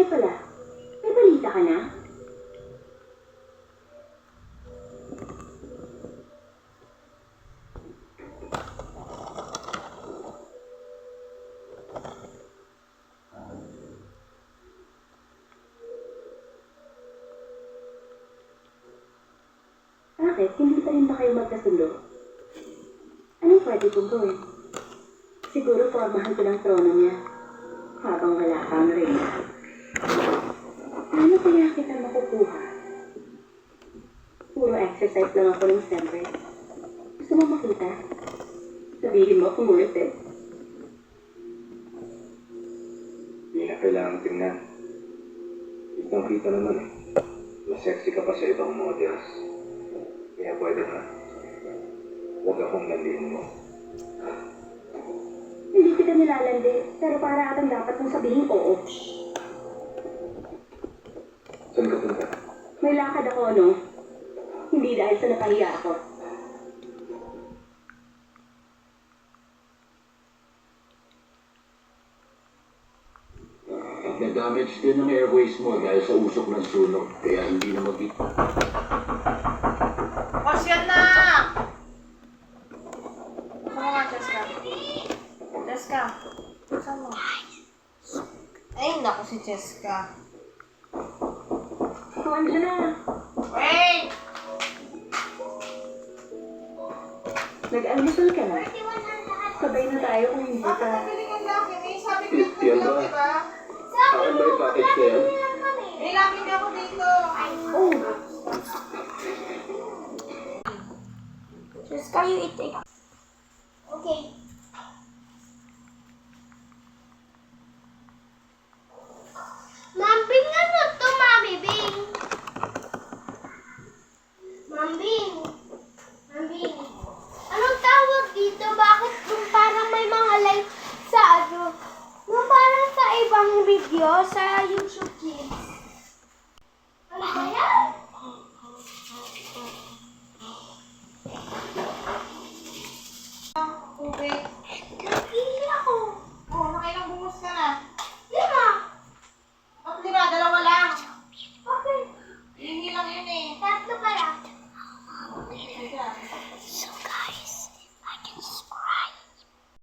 Kaya pala, may balita ka na? Bakit? Hindi pa rin ba kayo magkasundo? Anong pwede kong gawin? Siguro formahan ko ng trono niya habang wala kang reyna. Ano kaya kita makukuha? Puro exercise lang ako ng siyempre. Gusto mo makita? Sabihin mo kung ulit eh. Hindi na kailangan tingnan. Kitang-kita naman eh. Mas sexy ka pa sa ibang models. Kaya pwede na. Huwag akong landiin mo. Hindi kita nilalandi, pero para atang dapat mong sabihin oo. Saan ka punta? May lakad ako, no? Hindi dahil sa napahiya ako. Na-damage din ang airways mo dahil sa usok ng sunog, kaya hindi na mag-ito. Pasyan na! Saan mo nga, Cheska? Cheska, saan mo? Ay, naku si Cheska. Oh, andyan na. Wait! Nag-almusal ka na. Sabay na tayo kung hindi Bakit ka... nabili ka laki? May sabi ko yung Yan ba? diba? Akin ba yung package na yan? May laki na ako dito. Oh, Just can you eat it? Okay. Mambing, ano to, Mami Bing? Mambing. Mambing. Anong tawag dito? Bakit yung parang may mga light sa ano? Yung parang sa ibang video sa YouTube Kids. Ano ba yan?